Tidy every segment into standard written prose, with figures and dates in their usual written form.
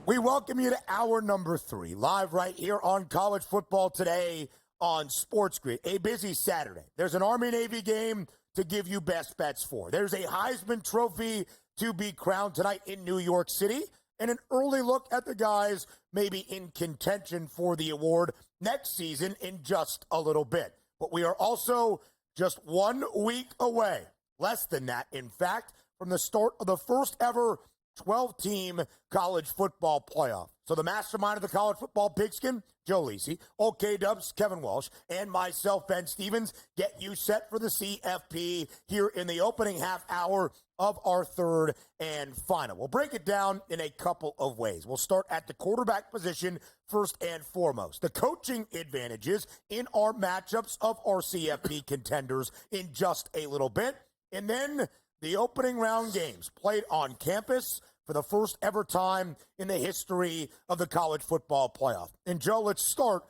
We welcome you to hour number 3, live right here on College Football Today on SportsGrid. A busy Saturday. There's an Army-Navy game to give you best bets for. There's a Heisman Trophy to be crowned tonight in New York City, and an early look at the guys maybe in contention for the award next season in just a little bit. But we are also just 1 week away, less than that, in fact, from the start of the first ever 12-team college football playoff. So the mastermind of the college football pigskin, Joe Lisi, OK Dubs, Kevin Walsh, and myself, Ben Stevens, get you set for the CFP here in the opening half hour of our third and final. We'll break it down in a couple of ways. We'll start at the quarterback position first and foremost. The coaching advantages in our matchups of our CFP contenders in just a little bit. And then the opening round games played on campus for the first ever time in the history of the college football playoff. And Joe, let's start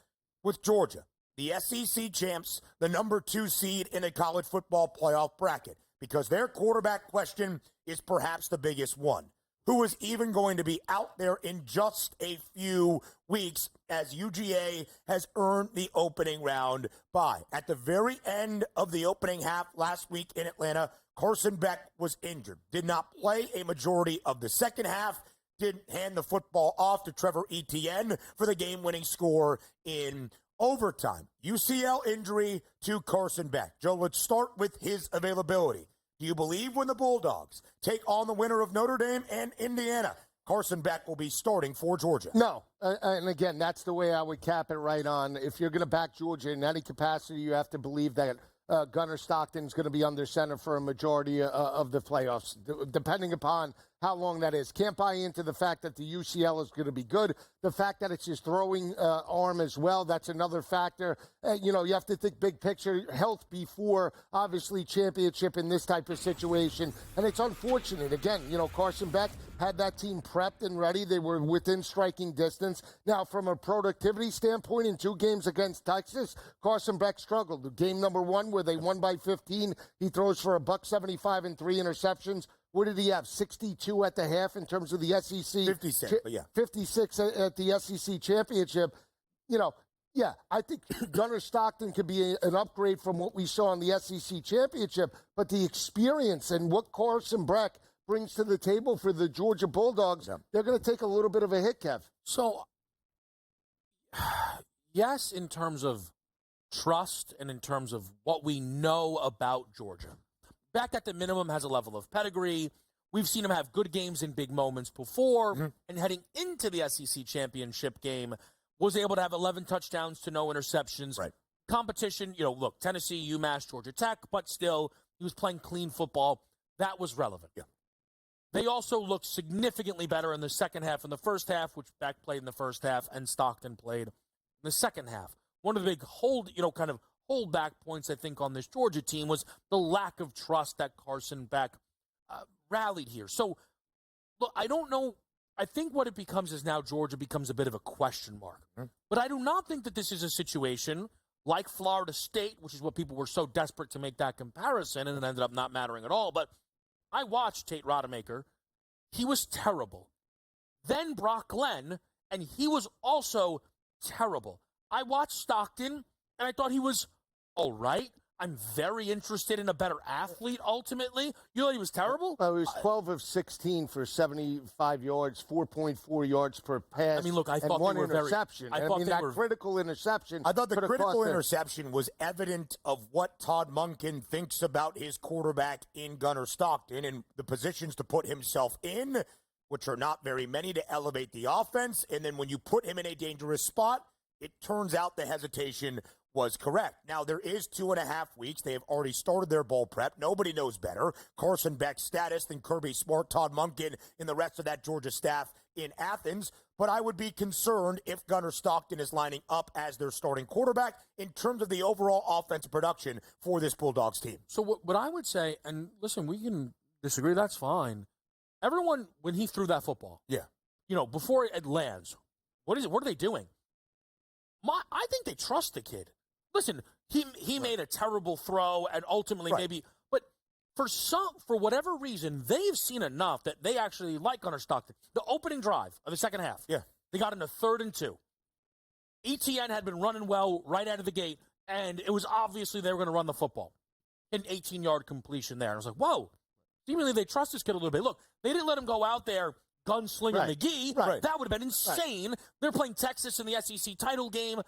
with Georgia, the SEC champs, the number 2 seed in a college football playoff bracket, because their quarterback question is perhaps the biggest one. Who is even going to be out there in just a few weeks as UGA has earned the opening round bye? At the very end of the opening half last week in Atlanta, Carson Beck was injured, did not play a majority of the second half, didn't hand the football off to Trevor Etienne for the game-winning score in overtime. UCL injury to Carson Beck. Joe, let's start with his availability. Do you believe when the Bulldogs take on the winner of Notre Dame and Indiana, Carson Beck will be starting for Georgia? No. And again, that's the way I would cap it right on. If you're going to back Georgia in any capacity, you have to believe that Gunnar Stockton's going to be under center for a majority of the playoffs, depending upon how long that is. Can't buy into the fact that the UCL is going to be good. The fact that it's his throwing arm as well, that's another factor. You have to think big picture, health before, obviously, championship in this type of situation. And it's unfortunate. Again, Carson Beck had that team prepped and ready. They were within striking distance. Now, from a productivity standpoint, in 2 games against Texas, Carson Beck struggled. Game number 1, where they won by 15, he throws for $175 and 3 interceptions. What did he have? 62 at the half in terms of the SEC. 56, but yeah. 56 at the SEC championship. Yeah, I think Gunnar Stockton could be an upgrade from what we saw in the SEC championship, but the experience and what Carson Beck brings to the table for the Georgia Bulldogs, they're going to take a little bit of a hit, Kev. So, yes, in terms of trust and in terms of what we know about Georgia. Beck, at the minimum, has a level of pedigree. We've seen him have good games in big moments before, and heading into the SEC championship game, was able to have 11 touchdowns to no interceptions. Right. Competition, look, Tennessee, UMass, Georgia Tech, but still, he was playing clean football. That was relevant. Yeah. They also looked significantly better in the second half and the first half, which Beck played in the first half and Stockton played in the second half. One of the big holdback points, I think, on this Georgia team was the lack of trust that Carson Beck rallied here. So, look, I don't know. I think what it becomes is now Georgia becomes a bit of a question mark. But I do not think that this is a situation like Florida State, which is what people were so desperate to make that comparison, and it ended up not mattering at all. But I watched Tate Rodemaker. He was terrible. Then Brock Glenn, and he was also terrible. I watched Stockton, and I thought he was all right. I'm very interested in a better athlete, ultimately. You know he was terrible? Well, he was 12 of 16 for 75 yards, 4.4 yards per pass. I mean, look, I thought one they were interception. Critical interception. I thought the critical interception was evident of what Todd Monken thinks about his quarterback in Gunnar Stockton and the positions to put himself in, which are not very many, to elevate the offense. And then when you put him in a dangerous spot, it turns out the hesitation was correct. Now, there is 2.5 weeks. They have already started their bowl prep. Nobody knows better Carson Beck's status than Kirby Smart, Todd Monken, and the rest of that Georgia staff in Athens. But I would be concerned if Gunnar Stockton is lining up as their starting quarterback in terms of the overall offensive production for this Bulldogs team. So what I would say, and listen, we can disagree, that's fine. Everyone, when he threw that football, before it lands, what are they doing? I think they trust the kid. Listen, he made a terrible throw and ultimately maybe, but For whatever reason, they've seen enough that they actually like Gunnar Stockton. The opening drive of the second half, they got into 3rd and 2. ETN had been running well right out of the gate, and it was obviously they were going to run the football. An 18-yard completion there. And I was like, whoa, seemingly they trust this kid a little bit. Look, they didn't let him go out there gunslinger McGee. Right. That would have been insane. Right. They're playing Texas in the SEC title game.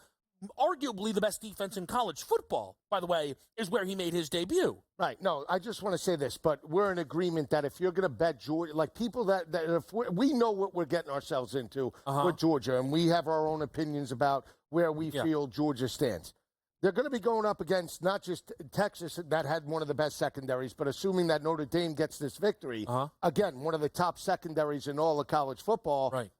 Arguably the best defense in college football, by the way, is where he made his debut. Right. No, I just want to say this, but we're in agreement that if you're going to bet Georgia, like people that if we know what we're getting ourselves into with Georgia, and we have our own opinions about where we feel Georgia stands. They're going to be going up against not just Texas, that had one of the best secondaries, but assuming that Notre Dame gets this victory, again, one of the top secondaries in all of college football, right?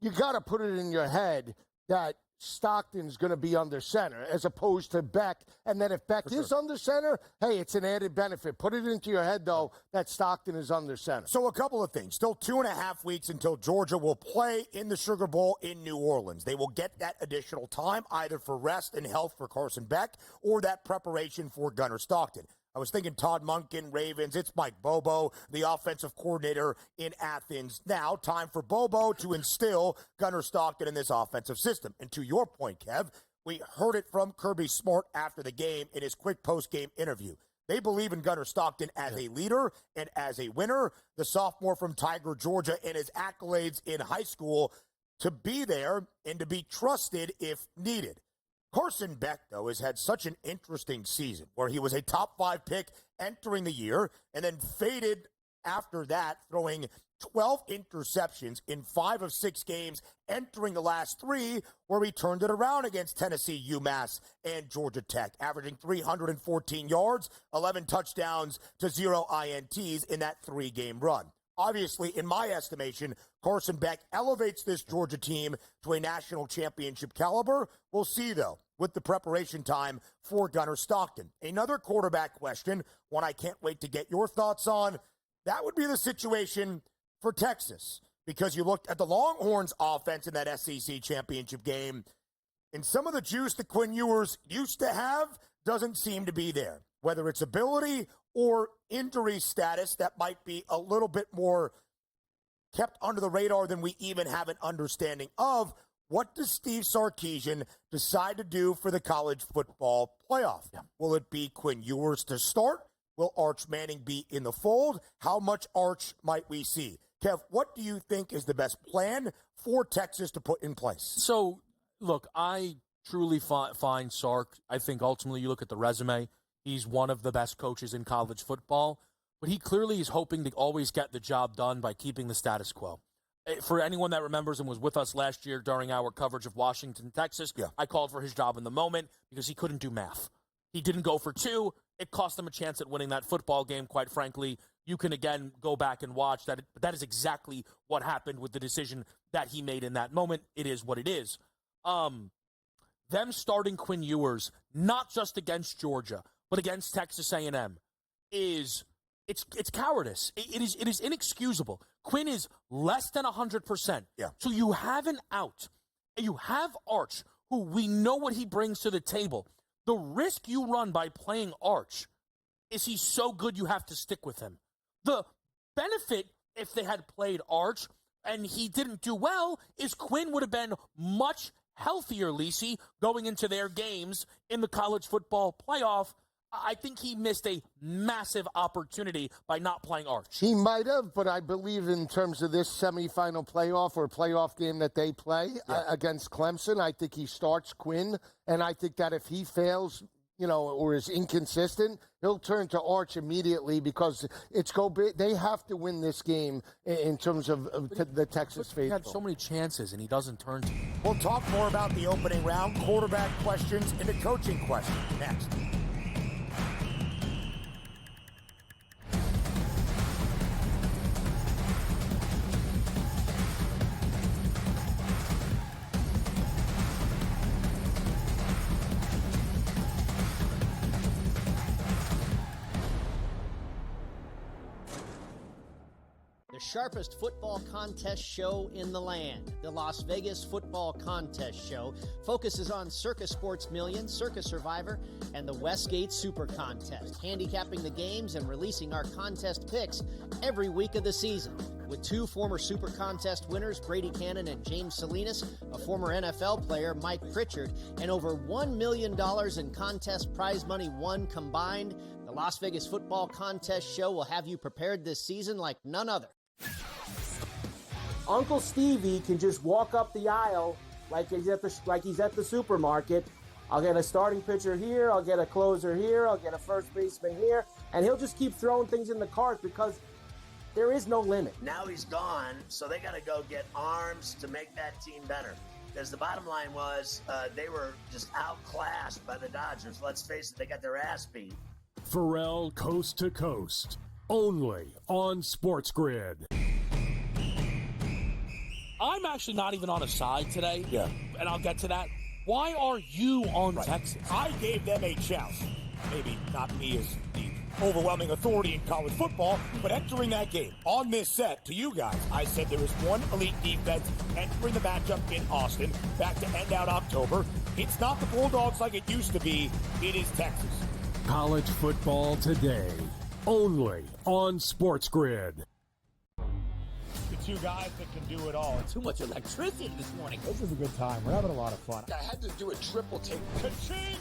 You got to put it in your head that Stockton's going to be under center as opposed to Beck. And then if Beck is under center, hey, it's an added benefit. Put it into your head, though, that Stockton is under center. So a couple of things. Still 2.5 weeks until Georgia will play in the Sugar Bowl in New Orleans. They will get that additional time either for rest and health for Carson Beck or that preparation for Gunnar Stockton. I was thinking Todd Monken, Ravens. It's Mike Bobo, the offensive coordinator in Athens. Now, time for Bobo to instill Gunnar Stockton in this offensive system. And to your point, Kev, we heard it from Kirby Smart after the game in his quick post-game interview. They believe in Gunnar Stockton as a leader and as a winner. The sophomore from Tiger, Georgia, and his accolades in high school to be there and to be trusted if needed. Carson Beck, though, has had such an interesting season where he was a top 5 pick entering the year and then faded after that, throwing 12 interceptions in 5 of 6 games entering the last 3, where he turned it around against Tennessee, UMass, and Georgia Tech, averaging 314 yards, 11 touchdowns to 0 INTs in that 3-game run. Obviously, in my estimation, Carson Beck elevates this Georgia team to a national championship caliber. We'll see, though, with the preparation time for Gunnar Stockton. Another quarterback question, one I can't wait to get your thoughts on. That would be the situation for Texas, because you looked at the Longhorns' offense in that SEC championship game, and some of the juice that Quinn Ewers used to have doesn't seem to be there, whether it's ability or injury status that might be a little bit more kept under the radar than we even have an understanding of. What does Steve Sarkisian decide to do for the college football playoff? Will it be Quinn Ewers to start? Will Arch Manning be in the fold? How much Arch might we see? Kev, what do you think is the best plan for Texas to put in place? So, look, I truly find Sark, I think ultimately you look at the resume, he's one of the best coaches in college football, but he clearly is hoping to always get the job done by keeping the status quo. For anyone that remembers and was with us last year during our coverage of Washington, Texas, I called for his job in the moment because he couldn't do math. He didn't go for 2. It cost him a chance at winning that football game, quite frankly. You can, again, go back and watch that. But that is exactly what happened with the decision that he made in that moment. It is what it is. Them starting Quinn Ewers, not just against Georgia, but against Texas A&M, it's cowardice. It is inexcusable. Quinn is less than 100%. So you have an out. And you have Arch, who we know what he brings to the table. The risk you run by playing Arch is he's so good you have to stick with him. The benefit, if they had played Arch and he didn't do well, is Quinn would have been much healthier, Lisi, going into their games in the college football playoff. I think he missed a massive opportunity by not playing Arch. He might have, but I believe in terms of this semifinal playoff or playoff game that they play against Clemson, I think he starts Quinn, and I think that if he fails, or is inconsistent, he'll turn to Arch immediately because they have to win this game in terms of the Texas faithful. He had so many chances, and he doesn't turn to them. We'll talk more about the opening round, quarterback questions, and the coaching questions next. The sharpest football contest show in the land. The Las Vegas Football Contest Show focuses on Circus Sports Million, Circus Survivor, and the Westgate Super Contest, handicapping the games and releasing our contest picks every week of the season. With two former Super Contest winners, Brady Cannon and James Salinas, a former NFL player, Mike Pritchard, and over $1 million in contest prize money won combined, the Las Vegas Football Contest Show will have you prepared this season like none other. Uncle Stevie can just walk up the aisle like he's at the supermarket. I'll get a starting pitcher here, I'll get a closer here, I'll get a first baseman here, and he'll just keep throwing things in the cart because there is no limit. Now he's gone, so they got to go get arms to make that team better. Because the bottom line was they were just outclassed by the Dodgers. Let's face it, they got their ass beat. Pharrell Coast to Coast, only on SportsGrid. I'm actually not even on a side today. Yeah. And I'll get to that. Why are you on Texas? I gave them a chance. Maybe not me as the overwhelming authority in college football, but entering that game on this set to you guys, I said there was one elite defense entering the matchup in Austin back to end out October. It's not the Bulldogs like it used to be. It is Texas. College football today, only on SportsGrid. The two guys that can do it all. Too much electricity this morning. This is a good time. We're having a lot of fun. I had to do a triple take. Ka-ching!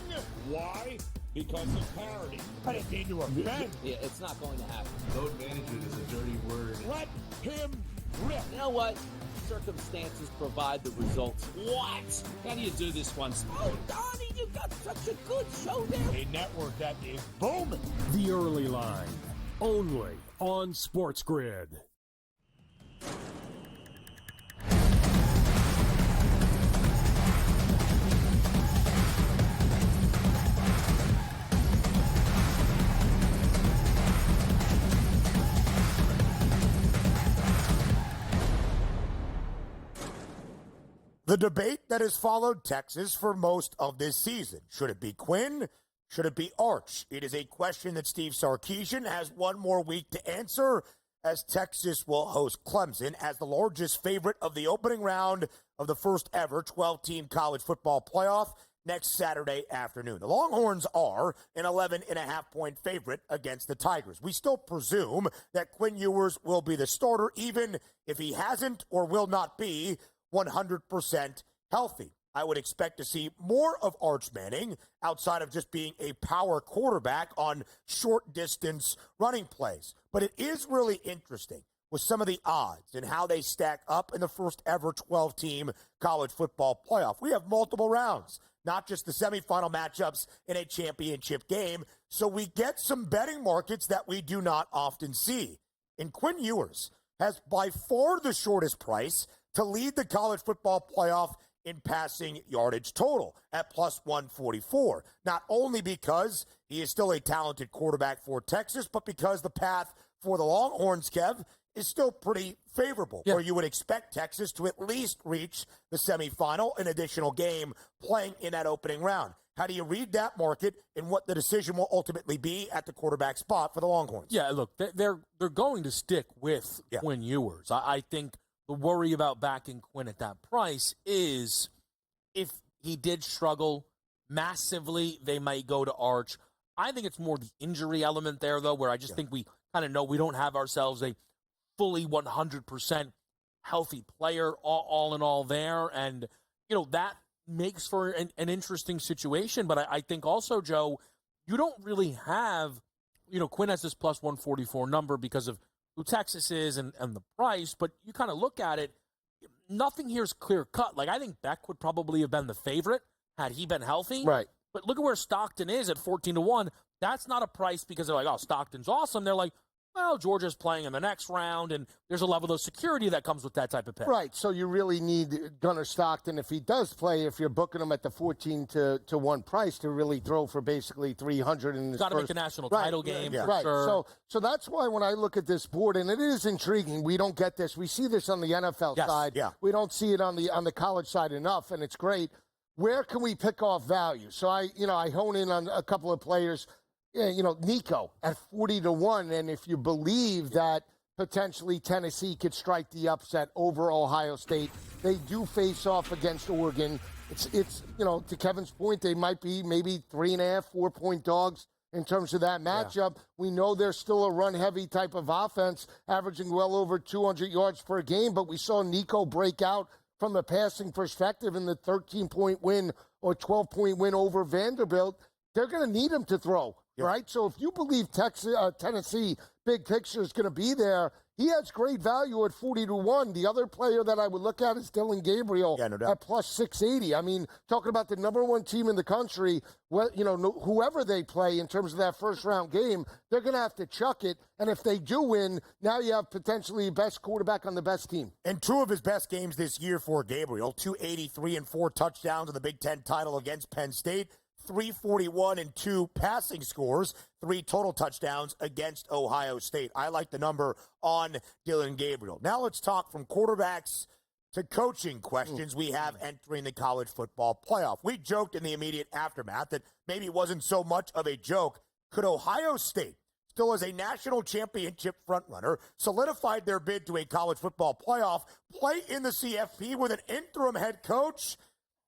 Why? Because of parity. I didn't mean to offend. Yeah, it's not going to happen. Load management is a dirty word. Let him rip. You know what? Circumstances provide the results. What? How do you do this once? Oh, Donnie, you got such a good show there. A network that is booming. The early line, only on SportsGrid. The debate that has followed Texas for most of this season. Should it be Quinn? Should it be Arch? It is a question that Steve Sarkisian has one more week to answer, as Texas will host Clemson as the largest favorite of the opening round of the first ever 12-team college football playoff next Saturday afternoon. The Longhorns are an 11.5-point favorite against the Tigers. We still presume that Quinn Ewers will be the starter, even if he hasn't or will not be 100% healthy. I would expect to see more of Arch Manning outside of just being a power quarterback on short-distance running plays. But it is really interesting with some of the odds and how they stack up in the first ever 12-team college football playoff. We have multiple rounds, not just the semifinal matchups in a championship game, so we get some betting markets that we do not often see. And Quinn Ewers has by far the shortest price to lead the college football playoff in passing yardage total at plus 144. Not only because he is still a talented quarterback for Texas, but because the path for the Longhorns, Kev, is still pretty favorable, where you would expect Texas to at least reach the semifinal, an additional game playing in that opening round. How do you read that market and what the decision will ultimately be at the quarterback spot for the Longhorns? Yeah, look, they're going to stick with Quinn Ewers. I think the worry about backing Quinn at that price is if he did struggle massively, they might go to Arch. I think it's more the injury element there, though, where I just think we kind of know we don't have ourselves a fully 100% healthy player all in all there. And, you know, that makes for an interesting situation. But I think also, Joe, you don't really have, you know, Quinn has this plus 144 number because of who Texas is and the price, but you kind of look at it, nothing here is clear cut. Like, I think Beck would probably have been the favorite had he been healthy. Right. But look at where Stockton is at 14-1. That's not a price because they're like, oh, Stockton's awesome. They're like, well, Georgia's playing in the next round, and there's a level of security that comes with that type of pick. Right, so you really need Gunnar Stockton, if he does play, if you're booking him at the 14-1 price, to really throw for basically 300 in his Got to make a national title game. Right, sure. So that's why when I look at this board, and it is intriguing, we don't get this. We see this on the NFL side. Yeah. We don't see it on the college side enough, and it's great. Where can we pick off value? So I hone in on a couple of players. Yeah, Nico at 40-1, and if you believe that potentially Tennessee could strike the upset over Ohio State. They do face off against Oregon. It's to Kevin's point, they might be maybe 3.5, 4-point dogs in terms of that matchup. We know they're still a run-heavy type of offense, averaging well over 200 yards per game, but we saw Nico break out from a passing perspective in the 13-point win or 12-point win over Vanderbilt. They're going to need him to throw, right? So if you believe Tennessee, big picture, is going to be there, he has great value at 40-1. The other player that I would look at is Dylan Gabriel at plus 680. I mean, talking about the number one team in the country, well, whoever they play in terms of that first-round game, they're going to have to chuck it. And if they do win, now you have potentially the best quarterback on the best team. And two of his best games this year for Gabriel, 283 and 4 touchdowns in the Big Ten title against Penn State. 341 and 2 passing scores, 3 total touchdowns against Ohio State. I like the number on Dylan Gabriel. Now let's talk from quarterbacks to coaching questions we have entering the college football playoff. We joked in the immediate aftermath that maybe it wasn't so much of a joke. Could Ohio State, still as a national championship frontrunner, solidified their bid to a college football playoff, play in the CFP with an interim head coach?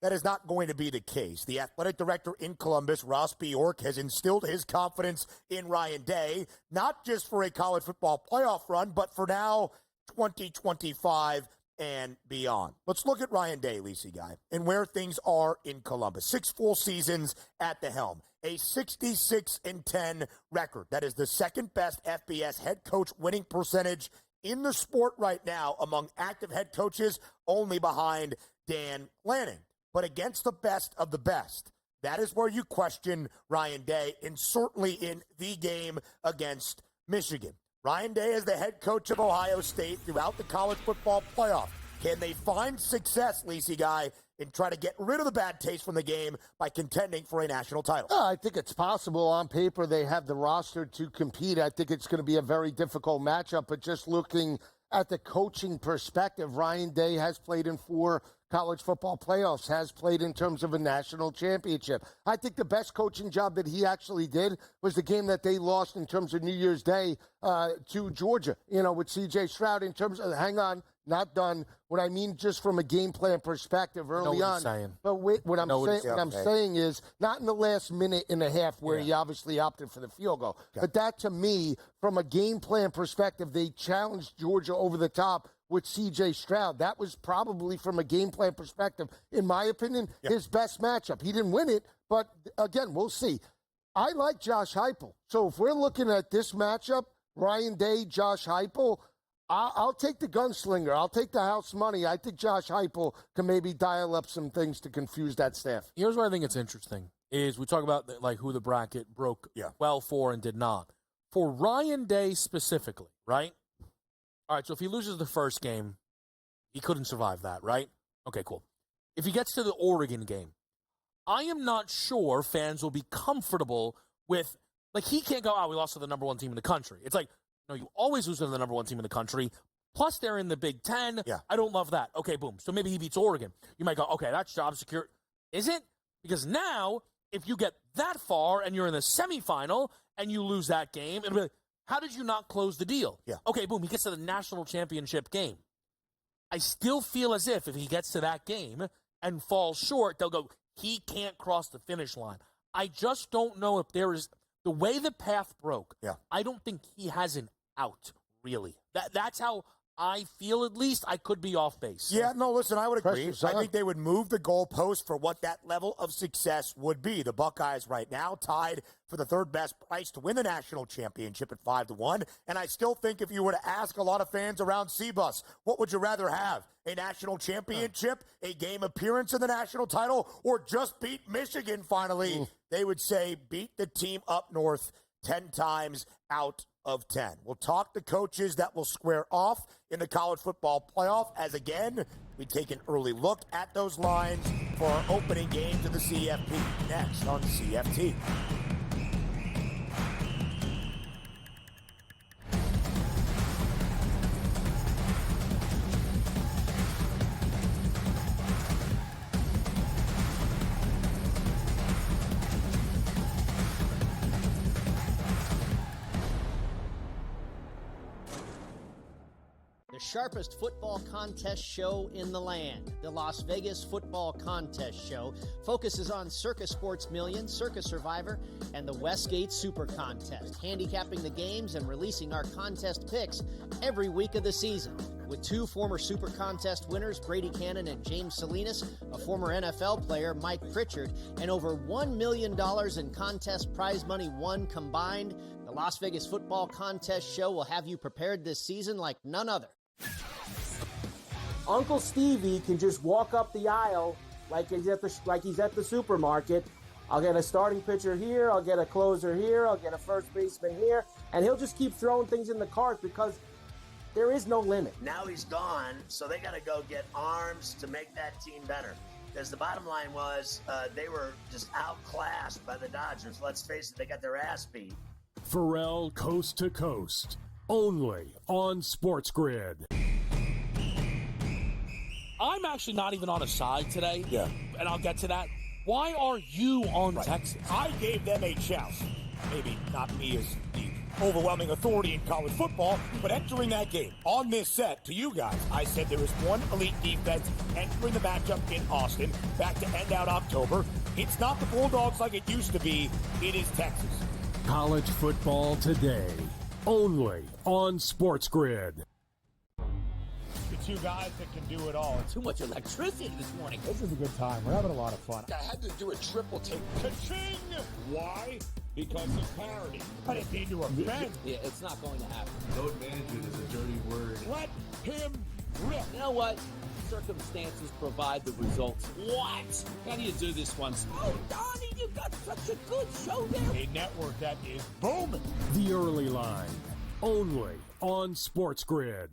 That is not going to be the case. The athletic director in Columbus, Ross Bjork, has instilled his confidence in Ryan Day, not just for a college football playoff run, but for now, 2025 and beyond. Let's look at Ryan Day, Lisi guy, and where things are in Columbus. 6 full seasons at the helm, a 66-10 record. That is the second best FBS head coach winning percentage in the sport right now among active head coaches, only behind Dan Lanning. But against the best of the best. That is where you question Ryan Day, and certainly in the game against Michigan. Ryan Day is the head coach of Ohio State throughout the college football playoff. Can they find success, Lisi guy, and try to get rid of the bad taste from the game by contending for a national title? I think it's possible. On paper, they have the roster to compete. I think it's going to be a very difficult matchup, but just looking at the coaching perspective, Ryan Day has played in 4 college football playoffs, has played in terms of a national championship. I think the best coaching job that he actually did was the game that they lost in terms of New Year's Day to Georgia, with C.J. Stroud in terms of, hang on, not done. What I mean, just from a game plan perspective early on. But what I'm saying is not in the last minute and a half where he obviously opted for the field goal. Okay. But that, to me, from a game plan perspective, they challenged Georgia over the top with C.J. Stroud. That was probably, from a game plan perspective, in my opinion, his best matchup. He didn't win it, but again, we'll see. I like Josh Heupel. So if we're looking at this matchup, Ryan Day, Josh Heupel, I'll take the gunslinger. I'll take the house money. I think Josh Heupel can maybe dial up some things to confuse that staff. Here's where I think it's interesting, is we talk about who the bracket broke well for and did not. For Ryan Day specifically, right? All right, so if he loses the first game, he couldn't survive that, right? Okay, cool. If he gets to the Oregon game, I am not sure fans will be comfortable with, he can't go, we lost to the number one team in the country. It's like, no, you always lose to the number one team in the country. Plus, they're in the Big Ten. Yeah. I don't love that. Okay, boom. So maybe he beats Oregon. You might go, okay, that's job secure. Is it? Because now, if you get that far and you're in the semifinal and you lose that game, it'll be like, how did you not close the deal? Yeah. Okay, boom, he gets to the national championship game. I still feel as if he gets to that game and falls short, they'll go, he can't cross the finish line. I just don't know if there is, the way the path broke, I don't think he has an out, really. That's how I feel, at least. I could be off base. Yeah, no, listen, I would agree. I think they would move the goalpost for what that level of success would be. The Buckeyes right now tied for the third best price to win the national championship at 5-1. And I still think if you were to ask a lot of fans around CBUS, what would you rather have? A national championship, a game appearance in the national title, or just beat Michigan finally? They would say beat the team up north 10 times out of 10. We'll talk to coaches that will square off in the college football playoff, as again, we take an early look at those lines for our opening games of the CFP. Next on CFT. sharpest football contest show in the land. The Las Vegas Football Contest Show focuses on Circus Sports Million, Circus Survivor, and the Westgate Super Contest, handicapping the games and releasing our contest picks every week of the season. With two former Super Contest winners, Brady Cannon and James Salinas, a former NFL player, Mike Pritchard, and over $1 million in contest prize money won combined, the Las Vegas Football Contest Show will have you prepared this season like none other. Uncle Stevie can just walk up the aisle like he's at the supermarket. I'll get a starting pitcher here, I'll get a closer here, I'll get a first baseman here, and he'll just keep throwing things in the cart because there is no limit. Now he's gone, so they got to go get arms to make that team better. Because the bottom line was they were just outclassed by the Dodgers. Let's face it, they got their ass beat. Pharrell Coast to Coast, only on SportsGrid. I'm actually not even on a side today. Yeah. And I'll get to that. Why are you on Texas? I gave them a chance. Maybe not me as the overwhelming authority in college football, but entering that game on this set to you guys, I said there was one elite defense entering the matchup in Austin back to end out October. It's not the Bulldogs like it used to be. It is Texas. College football today, only on SportsGrid. The two guys that can do it all. Too much electricity this morning. This is a good time. We're having a lot of fun. I had to do a triple take. Ka-ching! Why? Because of parity. I didn't mean to offend. Yeah, it's not going to happen. Load management is a dirty word. Let him rip. You know what? Circumstances provide the results. What? How do you do this one? Oh, Donnie, you got such a good show there. A network that is booming. The early line, only on SportsGrid.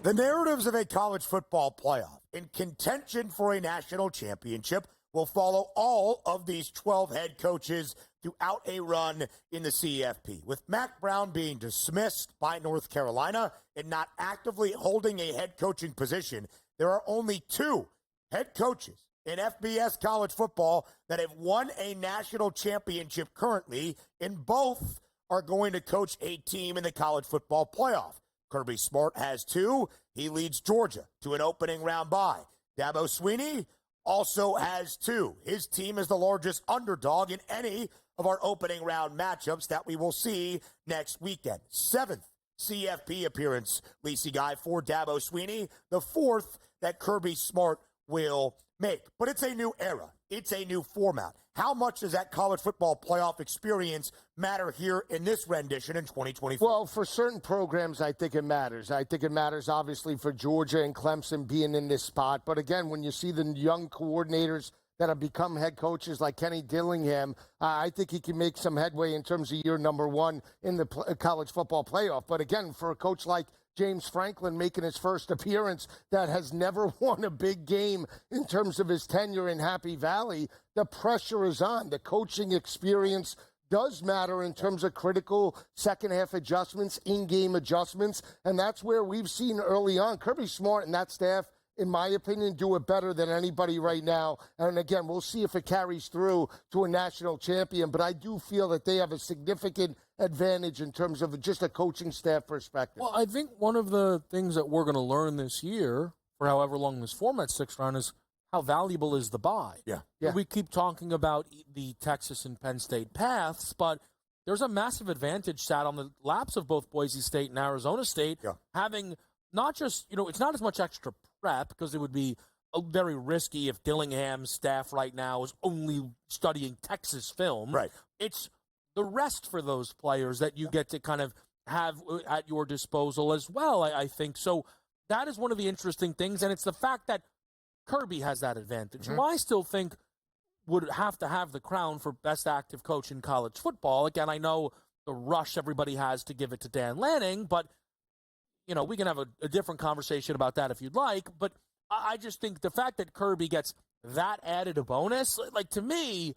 The narratives of a college football playoff in contention for a national championship will follow all of these 12 head coaches throughout a run in the CFP. With Mack Brown being dismissed by North Carolina and not actively holding a head coaching position, there are only two head coaches in FBS college football that have won a national championship currently, and both are going to coach a team in the college football playoff. Kirby Smart has two. He leads Georgia to an opening round bye. Dabo Swinney also has two. His team is the largest underdog in any of our opening round matchups that we will see next weekend. Seventh CFP appearance, Lisi Guy, for Dabo Swinney. The fourth that Kirby Smart will make. But it's a new era. It's a new format. How much does that college football playoff experience matter here in this rendition in 2024? Well, for certain programs, I think it matters. I think it matters, obviously, for Georgia and Clemson being in this spot. But again, when you see the young coordinators that have become head coaches like Kenny Dillingham, I think he can make some headway in terms of year number one in the college football playoff. But again, for a coach like James Franklin making his first appearance that has never won a big game in terms of his tenure in Happy Valley, the pressure is on. The coaching experience does matter in terms of critical second-half adjustments, in-game adjustments, and that's where we've seen early on Kirby Smart and that staff, in my opinion, do it better than anybody right now. And again, we'll see if it carries through to a national champion, but I do feel that they have a significant advantage in terms of just a coaching staff perspective. Well, I think one of the things that we're going to learn this year, for however long this format sticks around, is how valuable is the bye. Yeah. We keep talking about the Texas and Penn State paths, but there's a massive advantage sat on the laps of both Boise State and Arizona State, having not just, it's not as much extra prep, because it would be very risky if Dillingham's staff right now is only studying Texas film. Right. It's the rest for those players that you get to kind of have at your disposal as well, I think. So that is one of the interesting things, and it's the fact that Kirby has that advantage, who I still think would have to have the crown for best active coach in college football. Again, I know the rush everybody has to give it to Dan Lanning, but, we can have a different conversation about that if you'd like. But I just think the fact that Kirby gets that added a bonus, like, to me,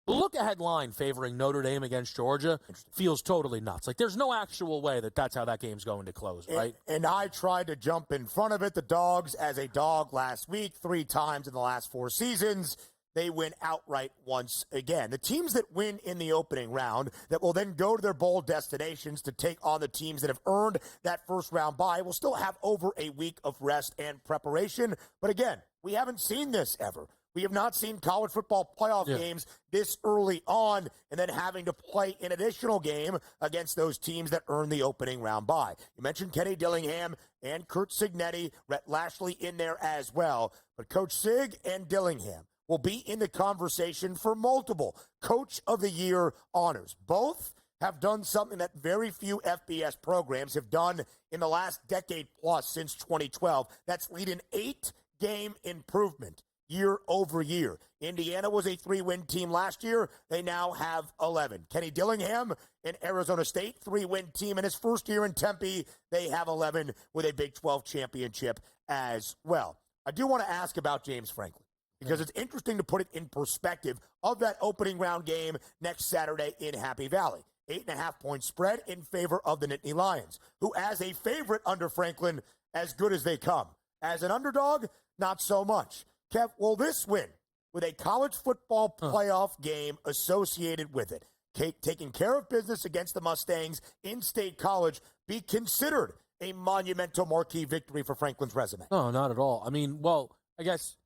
The look-ahead line favoring Notre Dame against Georgia feels totally nuts. Like, there's no actual way that that's how that game's going to close, right? And I tried to jump in front of it. The Dogs, as a dog last week, 3 times in the last 4 seasons, they win outright once again. The teams that win in the opening round that will then go to their bowl destinations to take on the teams that have earned that first-round bye will still have over a week of rest and preparation. But again, we haven't seen this ever. We have not seen college football playoff games this early on and then having to play an additional game against those teams that earn the opening round bye. You mentioned Kenny Dillingham and Curt Cignetti, Rhett Lashley in there as well. But Coach Sig and Dillingham will be in the conversation for multiple Coach of the Year honors. Both have done something that very few FBS programs have done in the last decade plus since 2012. That's lead an 8-game improvement year over year. Indiana was a 3-win team last year. They now have 11. Kenny Dillingham in Arizona State, 3-win team. In his first year in Tempe, they have 11 with a Big 12 championship as well. I do want to ask about James Franklin because it's interesting to put it in perspective of that opening round game next Saturday in Happy Valley. 8.5-point spread in favor of the Nittany Lions, who as a favorite under Franklin, as good as they come. As an underdog, not so much. Kev, will this win with a college football playoff game associated with it, taking care of business against the Mustangs in State College, be considered a monumental marquee victory for Franklin's resume? No, not at all. I mean, well, I guess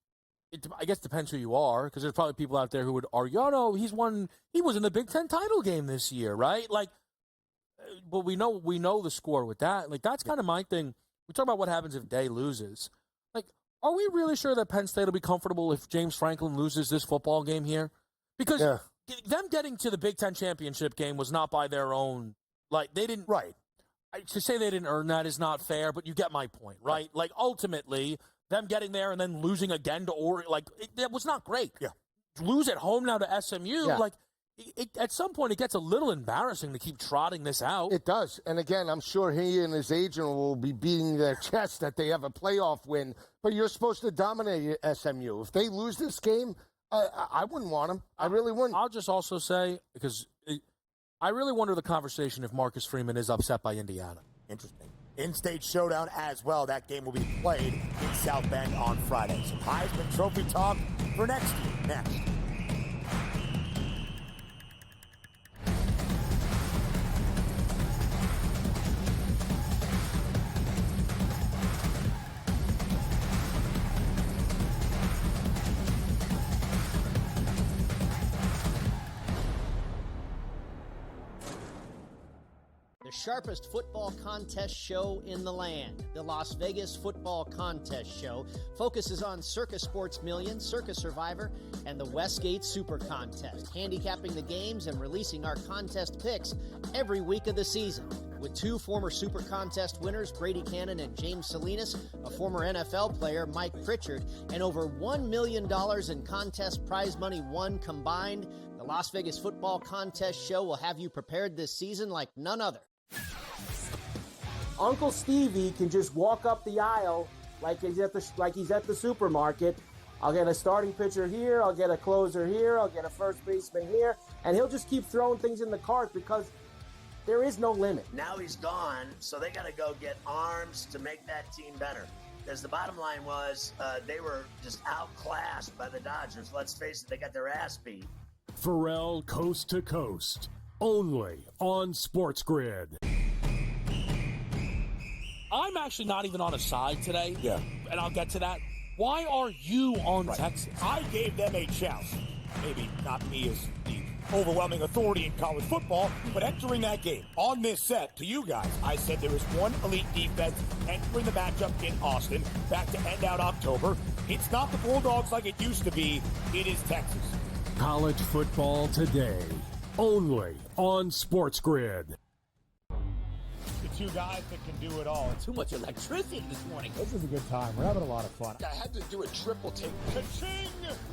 it depends who you are, because there's probably people out there who would argue, oh, no, he was in the Big Ten title game this year, right? Like, but we know the score with that. Like, that's kind of my thing. We talk about what happens if Day loses. Like, are we really sure that Penn State will be comfortable if James Franklin loses this football game here? Because them getting to the Big Ten championship game was not by their own. Like, they didn't. Right. To say they didn't earn that is not fair, but you get my point, right? Like, ultimately, them getting there and then losing again to Oregon, like, that was not great. Yeah. Lose at home now to SMU, like, at some point, it gets a little embarrassing to keep trotting this out. It does. And again, I'm sure he and his agent will be beating their chest that they have a playoff win. But you're supposed to dominate SMU. If they lose this game, I wouldn't want them. I really wouldn't. I'll just also say, because I really wonder the conversation if Marcus Freeman is upset by Indiana. Interesting. In-state showdown as well. That game will be played in South Bend on Friday. Some Heisman Trophy talk for next year. Next. The sharpest football contest show in the land. The Las Vegas Football Contest Show focuses on Circus Sports Million, Circus Survivor, and the Westgate Super Contest, handicapping the games and releasing our contest picks every week of the season. With 2 former Super Contest winners, Brady Cannon and James Salinas, a former NFL player, Mike Pritchard, and over $1 million in contest prize money won combined, the Las Vegas Football Contest Show will have you prepared this season like none other. Uncle Stevie can just walk up the aisle like he's at the supermarket. I'll get a starting pitcher here, I'll get a closer here, I'll get a first baseman here, and he'll just keep throwing things in the cart because there is no limit. Now he's gone, so they got to go get arms to make that team better. Because the bottom line was they were just outclassed by the Dodgers. Let's face it, they got their ass beat. Pharrell Coast to Coast, only on SportsGrid. I'm actually not even on a side today. Yeah. And I'll get to that. Why are you on Texas? I gave them a chance. Maybe not me as the overwhelming authority in college football, but entering that game on this set to you guys, I said there is one elite defense entering the matchup in Austin back to end out October. It's not the Bulldogs like it used to be. It is Texas. College football today, only on SportsGrid. The 2 guys that can do it all. Too much electricity this morning. This is a good time. We're having a lot of fun. I had to do a triple take. Ka-ching!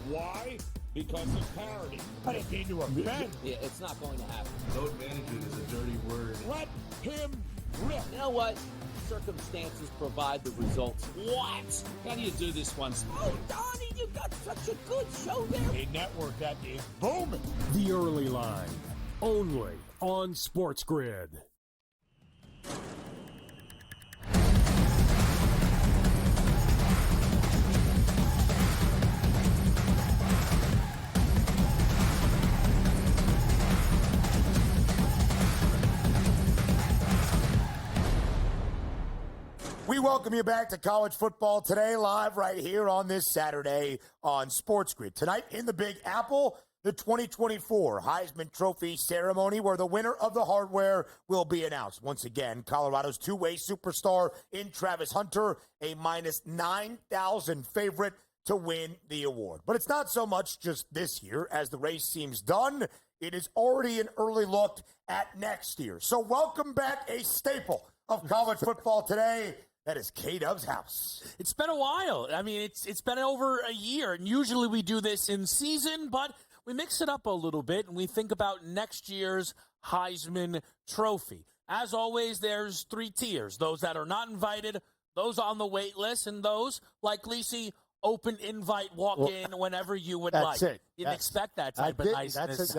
Why? Because of parity. I didn't mean to offend. Yeah, it's not going to happen. Load management is a dirty word. Let him rip. You know what? circumstances provide the results. What? How do you do this one? Oh, Donnie, you got such a good show there. A network that is booming. The Early Line, only on SportsGrid. We welcome you back to College Football Today, live right here on this Saturday on SportsGrid. Tonight in the Big Apple, the 2024 Heisman Trophy ceremony, where the winner of the hardware will be announced. Once again, Colorado's two-way superstar in Travis Hunter, a minus 9,000 favorite to win the award. But it's not so much just this year, as the race seems done. It is already an early look at next year. So welcome back a staple of College Football Today. That is K-Dub's house. It's been a while. I mean, it's been over a year, and usually we do this in season, but we mix it up a little bit, and we think about next year's Heisman Trophy. As always, there's three tiers: those that are not invited, those on the wait list, and those, like Lisi, open invite, walk in whenever you would like. That's it. You didn't expect that type of niceness.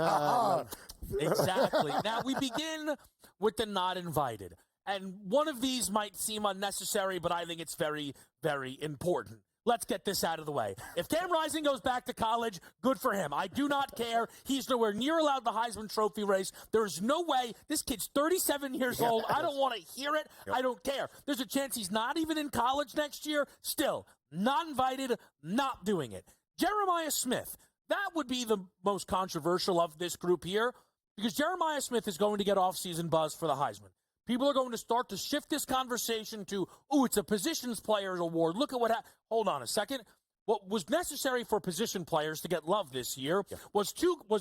Exactly. Now, we begin with the not invited. And one of these might seem unnecessary, but I think it's very, very important. Let's get this out of the way. If Cam Rising goes back to college, good for him. I do not care. He's nowhere near allowed the Heisman Trophy race. There's no way. This kid's 37 years old. I don't want to hear it. I don't care. There's a chance he's not even in college next year. Still, not invited, not doing it. Jeremiah Smith, that would be the most controversial of this group here, because Jeremiah Smith is going to get off-season buzz for the Heisman. People are going to start to shift this conversation to, it's a positions players award. Look at what happened. Hold on a second. What was necessary for position players to get love this year was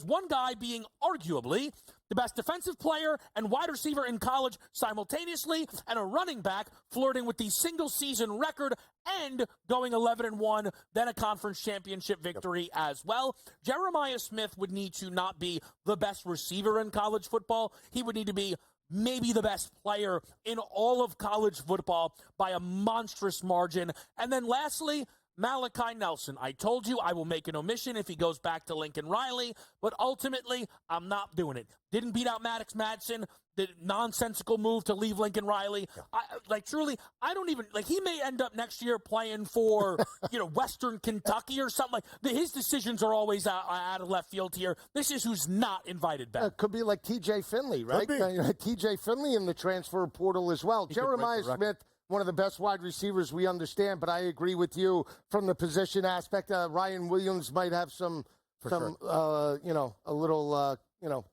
one guy being arguably the best defensive player and wide receiver in college simultaneously, and a running back flirting with the single-season record and going 11-1, then a conference championship victory as well. Jeremiah Smith would need to not be the best receiver in college football. He would need to be maybe the best player in all of college football by a monstrous margin. And then lastly, Malachi Nelson. I told you I will make an omission if he goes back to Lincoln Riley, but ultimately I'm not doing it. Didn't beat out Maddox Madsen. The nonsensical move to leave Lincoln Riley. Truly, I don't even, he may end up next year playing for, Western Kentucky or something. His decisions are always out of left field here. This is who's not invited back. It could be like T.J. Finley, right? T.J. Finley in the transfer portal as well. Jeremiah Smith, one of the best wide receivers we understand, but I agree with you from the position aspect. Ryan Williams might have some a little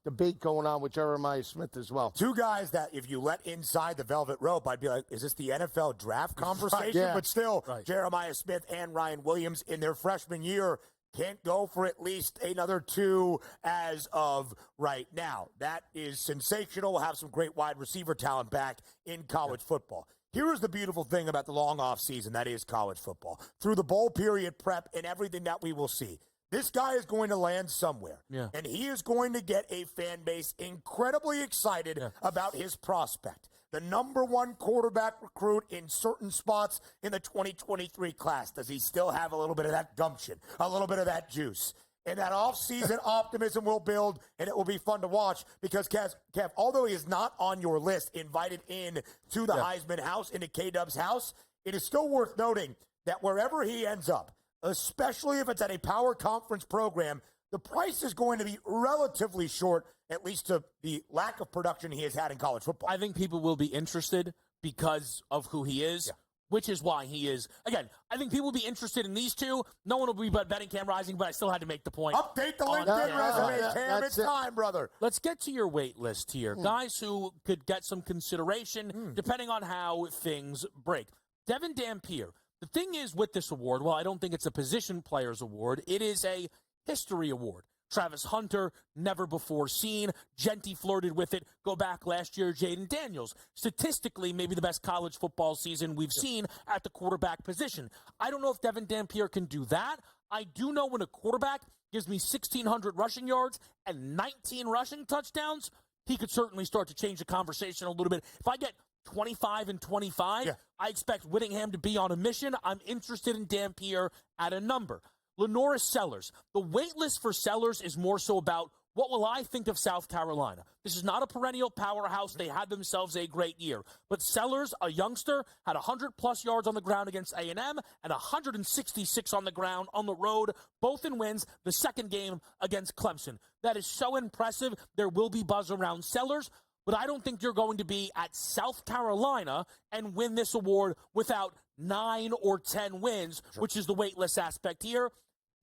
debate going on with Jeremiah Smith as well. Two guys that if you let inside the velvet rope, I'd be like, is this the NFL draft conversation? But still, Jeremiah Smith and Ryan Williams in their freshman year can't go for at least another two as of right now. That is sensational. We'll have some great wide receiver talent back in college football. Here is the beautiful thing about the long off season that is college football. Through the bowl period prep and everything that we will see, this guy is going to land somewhere, and he is going to get a fan base incredibly excited about his prospect. The number one quarterback recruit in certain spots in the 2023 class. Does he still have a little bit of that gumption, a little bit of that juice? And that offseason optimism will build, and it will be fun to watch because, Kev, although he is not on your list, invited in to the Heisman house, into K-Dub's house, it is still worth noting that wherever he ends up, especially if it's at a power conference program, the price is going to be relatively short, at least to the lack of production he has had in college football. I think people will be interested because of who he is, which is why he is. Again, I think people will be interested in these two. No one will be betting Cam Rising, but I still had to make the point. Update the LinkedIn resume, Cam. It's time, brother. Let's get to your wait list here. Guys who could get some consideration depending on how things break. Devin Dampier. The thing is with this award, well, I don't think it's a position players award. It is a history award. Travis Hunter, never before seen. Genty flirted with it. Go back last year, Jaden Daniels. Statistically, maybe the best college football season we've seen at the quarterback position. I don't know if Devin Dampier can do that. I do know when a quarterback gives me 1,600 rushing yards and 19 rushing touchdowns, he could certainly start to change the conversation a little bit. If I get 25 and 25. Yeah. I expect Whittingham to be on a mission. I'm interested in Dampier at a number. Lenora Sellers. The wait list for Sellers is more so about what will I think of South Carolina. This is not a perennial powerhouse. They had themselves a great year. But Sellers, a youngster, had 100-plus yards on the ground against A&M and 166 on the ground on the road, both in wins, the second game against Clemson. That is so impressive. There will be buzz around Sellers, but I don't think you're going to be at South Carolina and win this award without 9 or 10 wins, which is the wait list aspect here.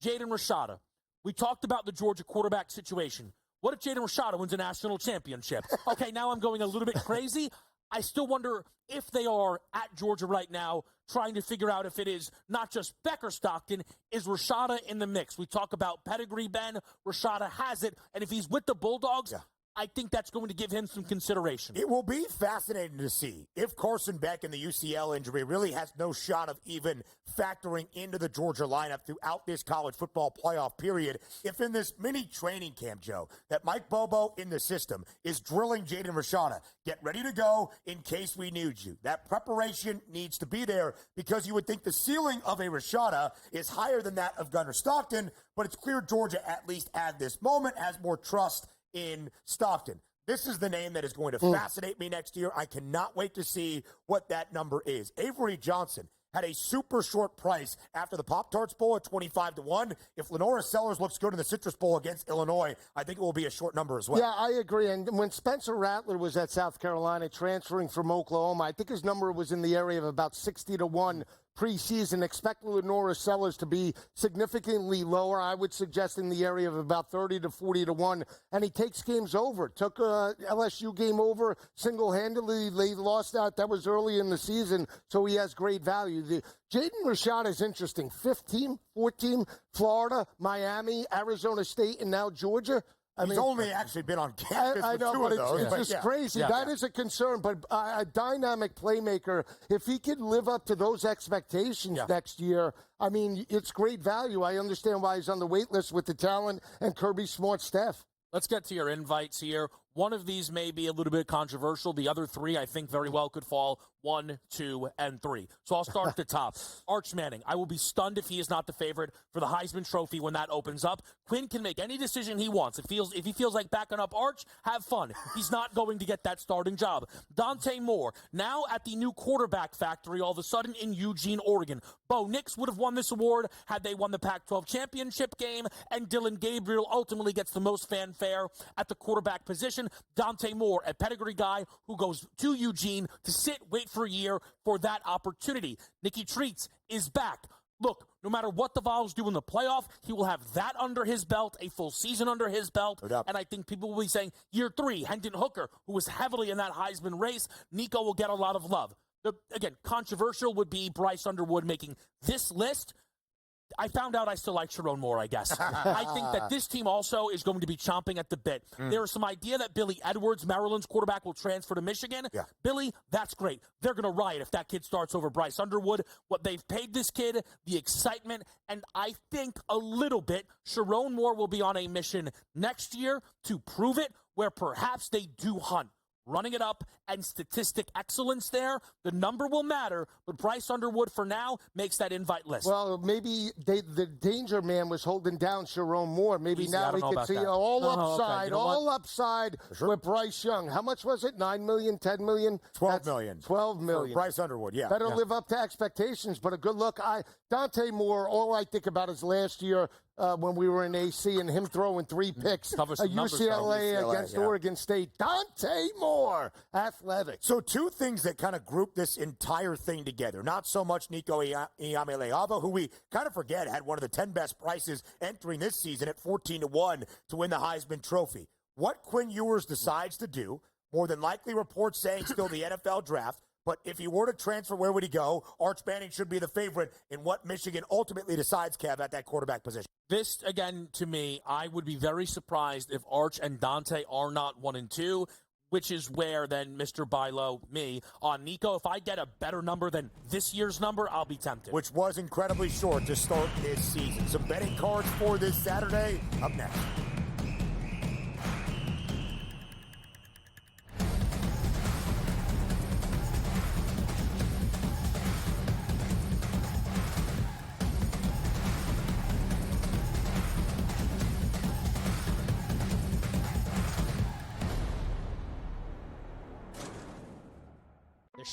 Jaden Rashada. We talked about the Georgia quarterback situation. What if Jaden Rashada wins a national championship? Okay, now I'm going a little bit crazy. I still wonder if they are at Georgia right now trying to figure out if it is not just Becker Stockton, is Rashada in the mix? We talk about pedigree, Ben. Rashada has it, and if he's with the Bulldogs, I think that's going to give him some consideration. It will be fascinating to see if Carson Beck and the UCL injury really has no shot of even factoring into the Georgia lineup throughout this college football playoff period. If in this mini training camp, Joe, that Mike Bobo in the system is drilling Jaden Rashada, get ready to go in case we need you. That preparation needs to be there because you would think the ceiling of a Rashada is higher than that of Gunnar Stockton, but it's clear Georgia, at least at this moment, has more trust in Stockton. This is the name that is going to fascinate me next year. I cannot wait to see what that number is. Avery Johnson had a super short price after the Pop-Tarts Bowl at 25-1. If Lenora Sellers looks good in the Citrus Bowl against Illinois, I think it will be a short number as well. Yeah, I agree. And when Spencer Rattler was at South Carolina transferring from Oklahoma, I think his number was in the area of about 60-1 preseason. Expect Lenora Sellers to be significantly lower. I would suggest in the area of about 30-40-1. And he takes games over. Took a LSU game over single-handedly. They lost out. That was early in the season, so he has great value. Jaden Rashada is interesting. 15, 14, Florida, Miami, Arizona State, and now Georgia. He's only actually been on campus I know, two but of those. it's just crazy. That is a concern. But a dynamic playmaker, if he could live up to those expectations next year, I mean, it's great value. I understand why he's on the wait list with the talent and Kirby Smart staff. Let's get to your invites here. One of these may be a little bit controversial. The other three, I think, very well could fall 1, 2, and 3. So I'll start at the top. Arch Manning. I will be stunned if he is not the favorite for the Heisman Trophy when that opens up. Quinn can make any decision he wants. If he feels like backing up Arch, have fun. He's not going to get that starting job. Dante Moore, now at the new quarterback factory all of a sudden in Eugene, Oregon. Bo Nix would have won this award had they won the Pac-12 championship game, and Dylan Gabriel ultimately gets the most fanfare at the quarterback position. Dante Moore, a pedigree guy who goes to Eugene to sit, wait for a year for that opportunity. Nicky Treats is back. Look, no matter what the Vols do in the playoff, he will have that under his belt, a full season under his belt. And I think people will be saying, year 3, Hendon Hooker, who was heavily in that Heisman race, Nico will get a lot of love. Again, controversial would be Bryce Underwood making this list. I found out I still like Sharon Moore, I guess. I think that this team also is going to be chomping at the bit. There is some idea that Billy Edwards, Maryland's quarterback, will transfer to Michigan. Billy, that's great. They're going to riot if that kid starts over Bryce Underwood. What they've paid this kid, the excitement, and I think a little bit, Sharon Moore will be on a mission next year to prove it, where perhaps they do hunt. Running it up and statistic excellence there. The number will matter, but Bryce Underwood for now makes that invite list. Well, maybe the danger man was holding down Sharon Moore. Maybe now we could see all upside, upside with Bryce Young. How much was it? 9 million, 10 million? 12 million. 12 million. For Bryce Underwood, Better live up to expectations, but a good look. Dante Moore, all I think about is last year when we were in AC and him throwing 3 picks at UCLA against Oregon State. Dante Moore, athletic. So 2 things that kind of group this entire thing together. Not so much Nico Iamaleava, who we kind of forget had one of the 10 best prices entering this season at 14-1 to win the Heisman Trophy. What Quinn Ewers decides to do, more than likely reports saying still the NFL draft, but if he were to transfer, where would he go? Arch Manning should be the favorite in what Michigan ultimately decides, Kev, at that quarterback position. This, again, to me, I would be very surprised if Arch and Dante are not 1 and 2, which is where then Mr. Bilo, me, on Nico, if I get a better number than this year's number, I'll be tempted. Which was incredibly short to start this season. Some betting cards for this Saturday up next.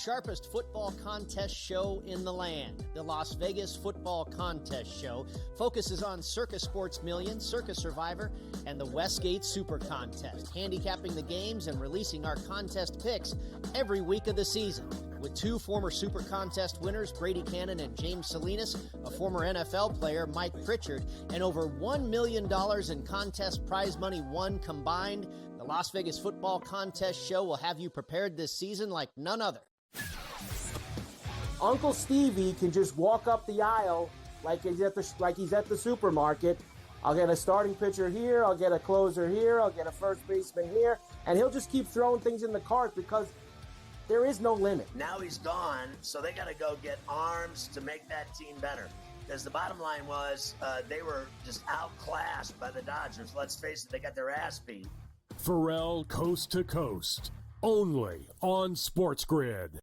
sharpest football contest show in the land. The Las Vegas Football Contest Show focuses on Circus Sports Million, Circus Survivor, and the Westgate Super Contest, handicapping the games and releasing our contest picks every week of the season. With two former Super Contest winners, Brady Cannon and James Salinas, a former NFL player, Mike Pritchard, and over $1 million in contest prize money won combined, the Las Vegas Football Contest Show will have you prepared this season like none other. Uncle Stevie can just walk up the aisle like he's at the supermarket. I'll get a starting pitcher here, I'll get a closer here, I'll get a first baseman here, and he'll just keep throwing things in the cart because there is no limit. Now he's gone, so they got to go get arms to make that team better. Because the bottom line was they were just outclassed by the Dodgers. Let's face it, they got their ass beat. Pharrell Coast to Coast, only on SportsGrid.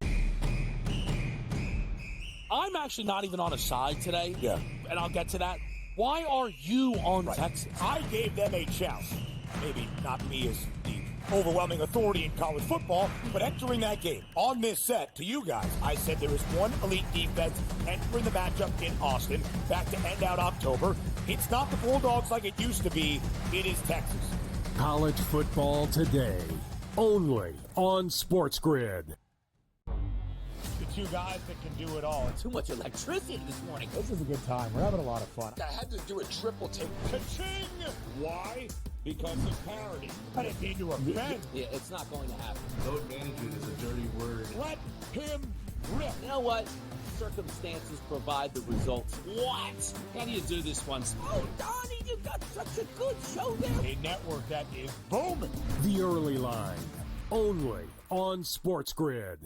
I'm actually not even on a side today. Yeah. And I'll get to that. Why are you on Texas? I gave them a chance. Maybe not me as the overwhelming authority in college football, but entering that game on this set to you guys, I said there was one elite defense entering the matchup in Austin back to end out October. It's not the Bulldogs like it used to be. It is Texas. College football today, only on SportsGrid. The two guys that can do it all. Too much electricity this morning. This is a good time. We're having a lot of fun. I had to do a triple take. Ka-ching! Why? Because of parity. I didn't mean to offend. Yeah, it's not going to happen. Load management is a dirty word. Let him rip. You know what? Circumstances provide the results. What? How do you do this one? Oh, Donnie, you got such a good show there. A network that is booming. The early line, only on SportsGrid.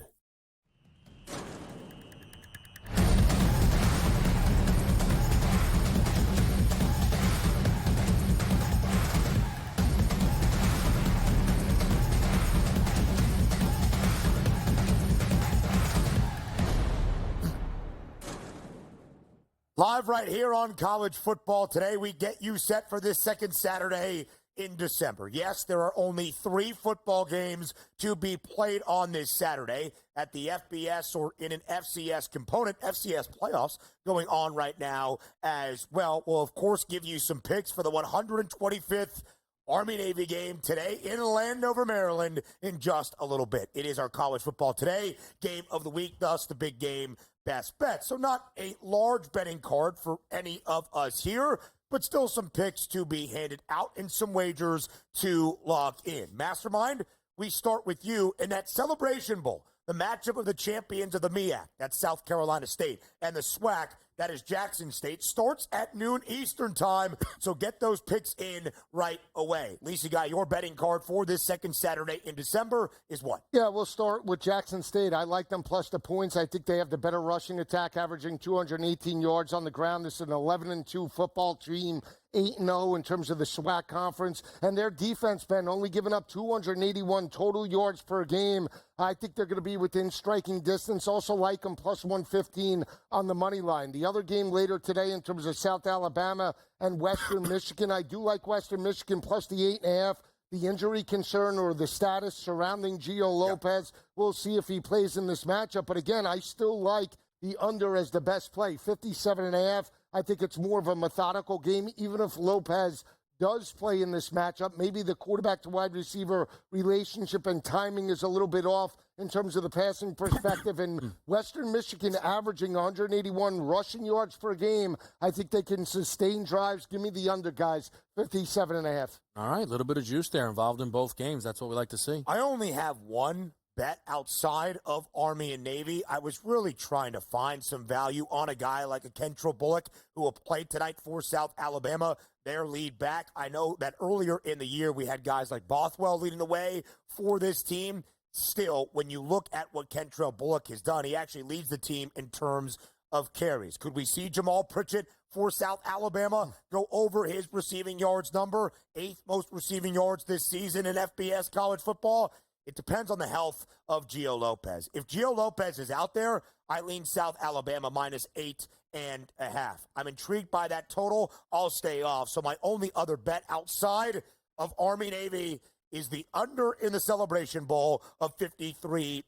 Live right here on College Football Today, we get you set for this second Saturday in December. Yes, there are only 3 football games to be played on this Saturday at the FBS or in an FCS component. FCS playoffs going on right now as well. We'll, of course, give you some picks for the 125th Army-Navy game today in Landover, Maryland in just a little bit. It is our College Football Today game of the week, thus the big game best bet. So not a large betting card for any of us here, but still some picks to be handed out and some wagers to lock in. Mastermind, we start with you in that Celebration Bowl, the matchup of the champions of the MEAC, that's South Carolina State, and the SWAC, that is Jackson State, starts at noon Eastern time, so get those picks in right away. Lisi, guy, your betting card for this second Saturday in December is what? Yeah, we'll start with Jackson State. I like them plus the points. I think they have the better rushing attack, averaging 218 yards on the ground. This is an 11-2 football team, 8-0 in terms of the SWAC conference. And their defense, Ben, only giving up 281 total yards per game. I think they're going to be within striking distance. Also like them plus 115 on the money line. The other game later today in terms of South Alabama and Western Michigan, I do like Western Michigan plus the 8.5. The injury concern or the status surrounding Gio Lopez, we'll see if he plays in this matchup. But again, I still like the under as the best play, 57.5. I think it's more of a methodical game, even if Lopez does play in this matchup. Maybe the quarterback to wide receiver relationship and timing is a little bit off in terms of the passing perspective. And Western Michigan averaging 181 rushing yards per game. I think they can sustain drives. Give me the under, guys, 57.5. All right, a little bit of juice there involved in both games. That's what we like to see. I only have one bet outside of Army and Navy. I was really trying to find some value on a guy like a Kentrell Bullock who will play tonight for South Alabama, their lead back. I know that earlier in the year we had guys like Bothwell leading the way for this team. Still, when you look at what Kentrell Bullock has done, he actually leads the team in terms of carries. Could we see Jamal Pritchett for South Alabama go over his receiving yards number, 8th most receiving yards this season in FBS college football? It depends on the health of Gio Lopez. If Gio Lopez is out there, I lean South Alabama minus 8.5. I'm intrigued by that total. I'll stay off. So my only other bet outside of Army-Navy is the under in the Celebration Bowl of 53.5.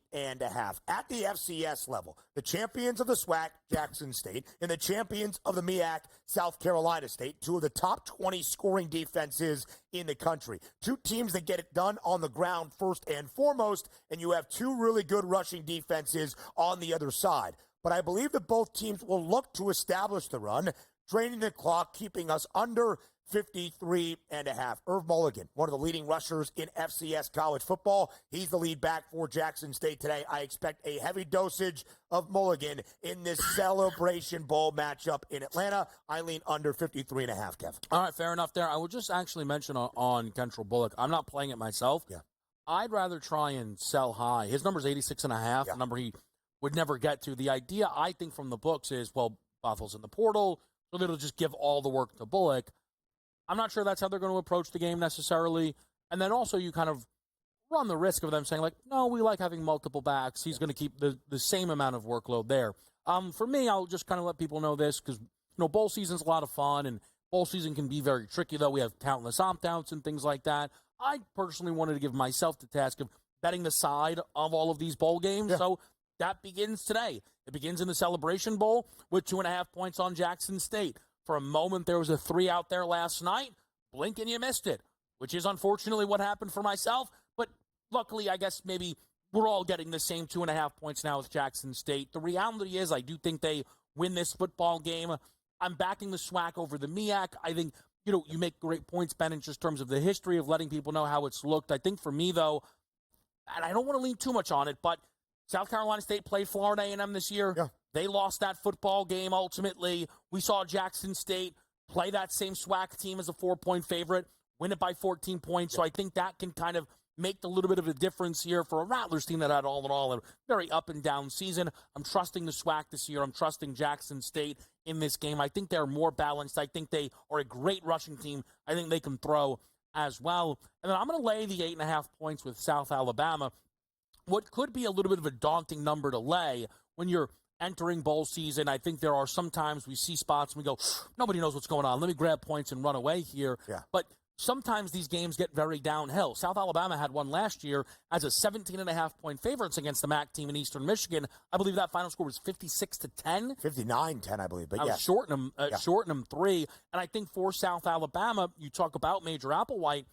At the FCS level, the champions of the SWAC, Jackson State, and the champions of the MEAC, South Carolina State, two of the top 20 scoring defenses in the country. Two teams that get it done on the ground first and foremost, and you have two really good rushing defenses on the other side. But I believe that both teams will look to establish the run, draining the clock, keeping us under 53.5. Irv Mulligan, one of the leading rushers in FCS college football. He's the lead back for Jackson State today. I expect a heavy dosage of Mulligan in this Celebration Bowl matchup in Atlanta. I lean under 53.5, Kev. All right, fair enough there. I would just actually mention on Kentrell Bullock, I'm not playing it myself. Yeah. I'd rather try and sell high. His number's 86.5, a number he would never get to. The idea, I think, from the books is, well, Bothel's in the portal, so it'll just give all the work to Bullock. I'm not sure that's how they're going to approach the game necessarily. And then also you kind of run the risk of them saying, like, no, we like having multiple backs. He's going to keep the same amount of workload there. For me, I'll just kind of let people know this because, bowl season's a lot of fun, and bowl season can be very tricky, though. We have countless opt-outs and things like that. I personally wanted to give myself the task of betting the side of all of these bowl games. Yeah. So that begins today. It begins in the Celebration Bowl with 2.5 points on Jackson State. For a moment, there was a 3 out there last night. Blink and you missed it, which is unfortunately what happened for myself. But luckily, I guess maybe we're all getting the same 2.5 points now with Jackson State. The reality is I do think they win this football game. I'm backing the SWAC over the MEAC. I think, you make great points, Ben, in just terms of the history of letting people know how it's looked. I think for me, though, and I don't want to lean too much on it, but South Carolina State played Florida A&M this year. Yeah. They lost that football game ultimately. We saw Jackson State play that same SWAC team as a 4-point favorite, win it by 14 points. So I think that can kind of make a little bit of a difference here for a Rattlers team that had all in all a very up and down season. I'm trusting the SWAC this year. I'm trusting Jackson State in this game. I think they're more balanced. I think they are a great rushing team. I think they can throw as well. And then I'm going to lay the 8.5 points with South Alabama. What could be a little bit of a daunting number to lay when you're entering bowl season. I think there are some times we see spots and we go, nobody knows what's going on. Let me grab points and run away here. Yeah. But sometimes these games get very downhill. South Alabama had one last year as a 17.5-point favorites against the MAC team in Eastern Michigan. I believe that final score was 56-10. 59-10, I believe. But I was shorting them 3. And I think for South Alabama, you talk about Major Applewhite,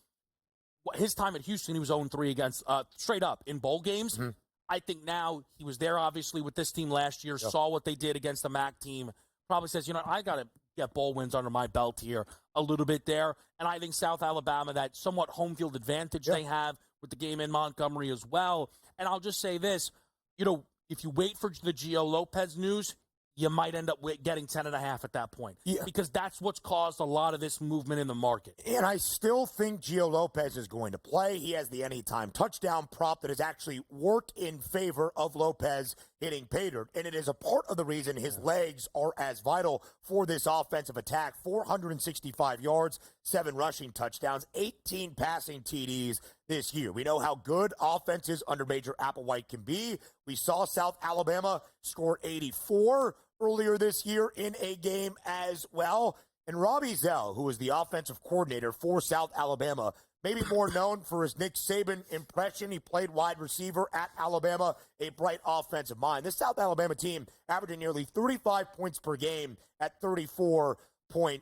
his time at Houston, he was 0-3 against straight up in bowl games. Mm-hmm. I think now he was there, obviously, with this team last year, saw what they did against the MAC team, probably says, I got to get bowl wins under my belt here a little bit there. And I think South Alabama, that somewhat home field advantage they have with the game in Montgomery as well. And I'll just say this, if you wait for the Gio Lopez news, you might end up getting 10.5 at that point. Yeah. Because that's what's caused a lot of this movement in the market. And I still think Gio Lopez is going to play. He has the anytime touchdown prop that has actually worked in favor of Lopez hitting pay dirt. And it is a part of the reason his legs are as vital for this offensive attack. 465 yards, 7 rushing touchdowns, 18 passing TDs this year. We know how good offenses under Major Applewhite can be. We saw South Alabama score 84 earlier this year in a game as well. And Robbie Zell, who is the offensive coordinator for South Alabama, maybe more known for his Nick Saban impression. He played wide receiver at Alabama, a bright offensive mind. This South Alabama team, averaging nearly 35 points per game at 34.8,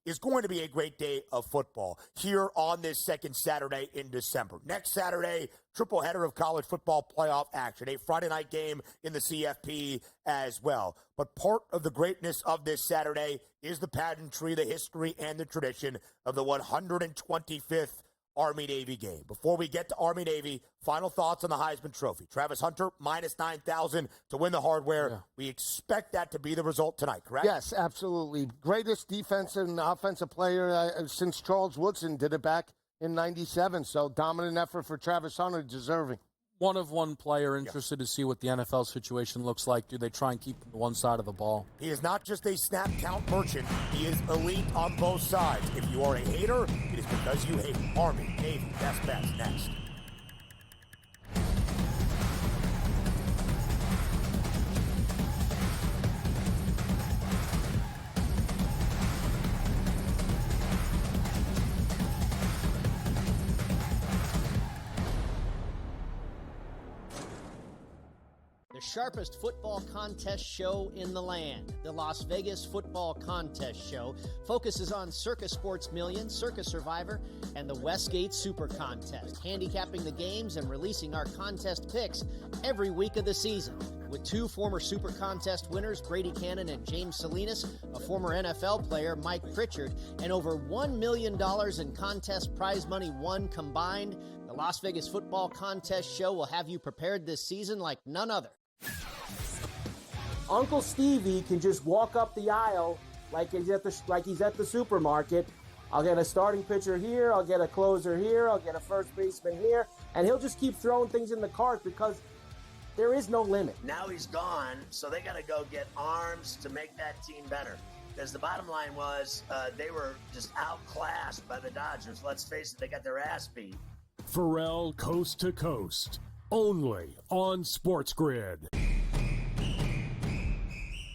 is going to be a great day of football here on this second Saturday in December. Next Saturday, triple header of college football playoff action, a Friday night game in the CFP as well. But part of the greatness of this Saturday is the pageantry, the history, and the tradition of the 125th Army-Navy game. Before we get to Army-Navy, final thoughts on the Heisman Trophy. Travis Hunter, minus 9,000 to win the hardware. Yeah. We expect that to be the result tonight, correct? Yes, absolutely. Greatest defensive and offensive player since Charles Woodson did it back in 97. So dominant effort for Travis Hunter, deserving. One player, interested to see what the NFL situation looks like. Do they try and keep him to one side of the ball? He is not just a snap count merchant. He is elite on both sides. If you are a hater, it is because you hate Army, Navy, best bets next. sharpest football contest show in the land. The Las Vegas Football Contest Show focuses on Circa Sports Million, Circa Survivor, and the Westgate Super Contest, handicapping the games and releasing our contest picks every week of the season. With two former Super Contest winners, Brady Cannon and James Salinas, a former NFL player, Mike Pritchard, and over $1 million in contest prize money won combined, the Las Vegas Football Contest Show will have you prepared this season like none other. Uncle Stevie can just walk up the aisle like he's at the supermarket. I'll get a starting pitcher here, I'll get a closer here, I'll get a first baseman here, and he'll just keep throwing things in the cart because there is no limit. Now he's gone, so they got to go get arms to make that team better. Because the bottom line was they were just outclassed by the Dodgers. Let's face it, they got their ass beat. Pharrell Coast to Coast, only on SportsGrid.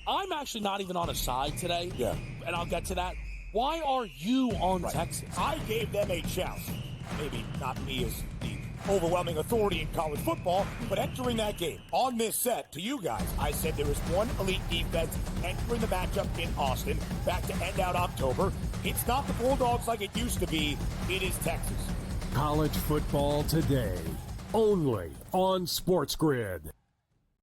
I'm actually not even on a side today. Yeah. And I'll get to that. Why are you on Texas? I gave them a chance. Maybe not me as the overwhelming authority in college football, but entering that game on this set to you guys, I said there is one elite defense entering the matchup in Austin back to end out October. It's not the Bulldogs like it used to be. It is Texas. College football today, only on SportsGrid.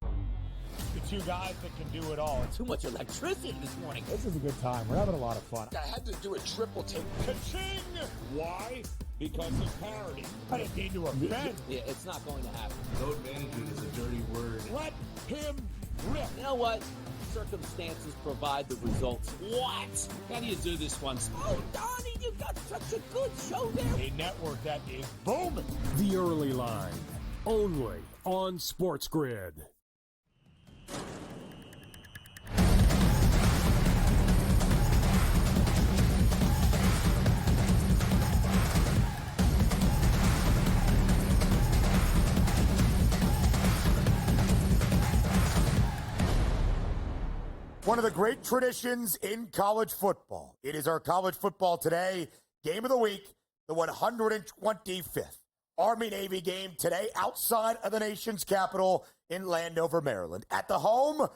The two guys that can do it all. Too much electricity this morning. This is a good time. We're having a lot of fun. I had to do a triple take. Ka-ching! Why? Because of parity. I didn't mean to offend. Yeah, it's not going to happen. Load management is a dirty word. Let him rip. You know what? Circumstances provide the results. What? How do you do this one? Oh, Donnie, you got such a good show there. A network that is booming. The early line, only on SportsGrid. One of the great traditions in college football. It is our College Football Today game of the week, the 125th Army-Navy game today outside of the nation's capital in Landover, Maryland. At the home,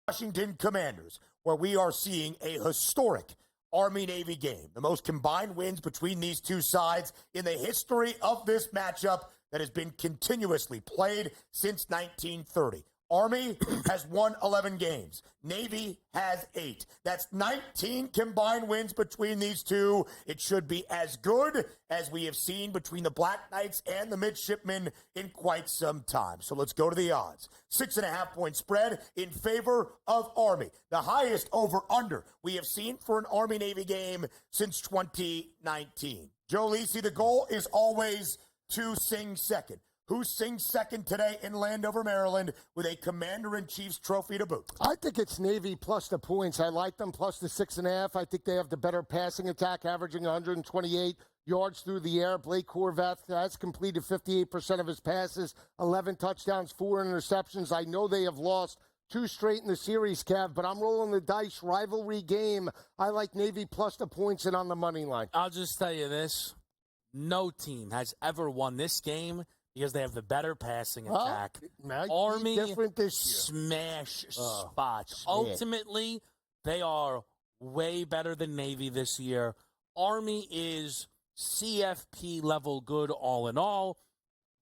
Washington Commanders, where we are seeing a historic Army-Navy game. The most combined wins between these two sides in the history of this matchup that has been continuously played since 1930. Army has won 11 games. Navy has 8. That's 19 combined wins between these two. It should be as good as we have seen between the Black Knights and the Midshipmen in quite some time. So let's go to the odds. 6.5-point spread in favor of Army. The highest over-under we have seen for an Army-Navy game since 2019. Joe Lisi, the goal is always to sing second. Who sings second today in Landover, Maryland, with a Commander-in-Chief's trophy to boot? I think it's Navy plus the points. I like them plus the 6.5. I think they have the better passing attack, averaging 128 yards through the air. Blake Horvath has completed 58% of his passes, 11 touchdowns, 4 interceptions. I know they have lost 2 straight in the series, Kev, but I'm rolling the dice. Rivalry game. I like Navy plus the points and on the money line. I'll just tell you this. No team has ever won this game because they have the better passing attack. Army smash spots. Ultimately, they are way better than Navy this year. Army is CFP level good all in all.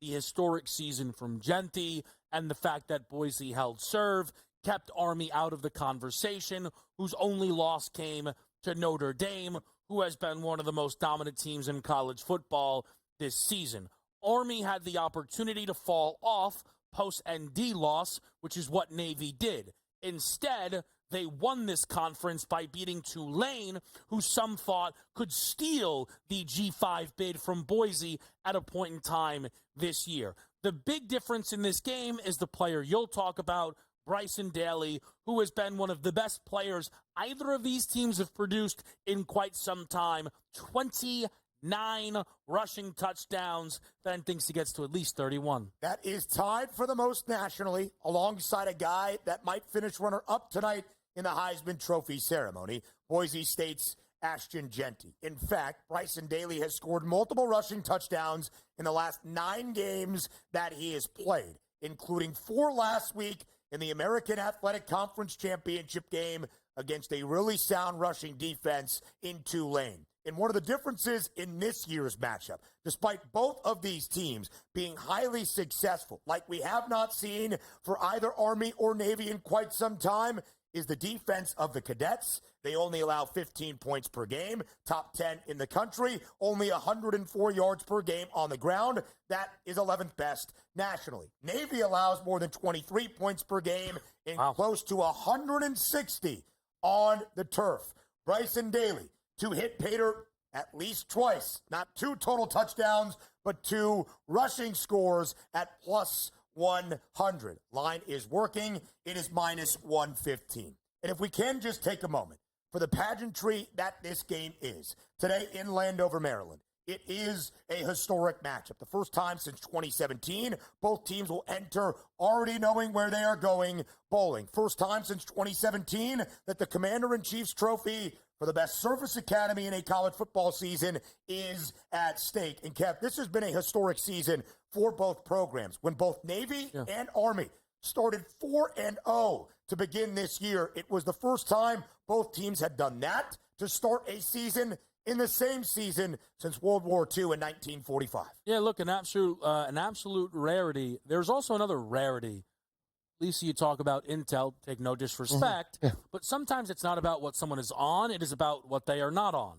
The historic season from Genty and the fact that Boise held serve kept Army out of the conversation, whose only loss came to Notre Dame, who has been one of the most dominant teams in college football this season. Army had the opportunity to fall off post-ND loss, which is what Navy did. Instead, they won this conference by beating Tulane, who some thought could steal the G5 bid from Boise at a point in time this year. The big difference in this game is the player you'll talk about, Bryson Daly, who has been one of the best players either of these teams have produced in quite some time. 29 rushing touchdowns. Then thinks he gets to at least 31. That is tied for the most nationally, alongside a guy that might finish runner-up tonight in the Heisman Trophy ceremony, Boise State's Ashton Genty. In fact, Bryson Daly has scored multiple rushing touchdowns in the last 9 games that he has played, including 4 last week in the American Athletic Conference Championship game against a really sound rushing defense in Tulane. And one of the differences in this year's matchup, despite both of these teams being highly successful, like we have not seen for either Army or Navy in quite some time, is the defense of the Cadets. They only allow 15 points per game, top 10 in the country, only 104 yards per game on the ground. That is 11th best nationally. Navy allows more than 23 points per game and close to 160 on the turf. Bryson Daly to hit Pater at least twice, not 2 total touchdowns, but 2 rushing scores at plus 100. Line is working. It is minus 115. And if we can just take a moment for the pageantry that this game is. Today in Landover, Maryland, it is a historic matchup. The first time since 2017, both teams will enter already knowing where they are going bowling. First time since 2017 that the Commander-in-Chief's trophy for the best service academy in a college football season is at stake. And Kev, this has been a historic season for both programs. When both Navy and Army started 4-0 to begin this year, it was the first time both teams had done that to start a season in the same season since World War II in 1945. Yeah, look, an absolute rarity. There's also another rarity. Lisa, you talk about intel, take no disrespect, but sometimes it's not about what someone is on, it is about what they are not on.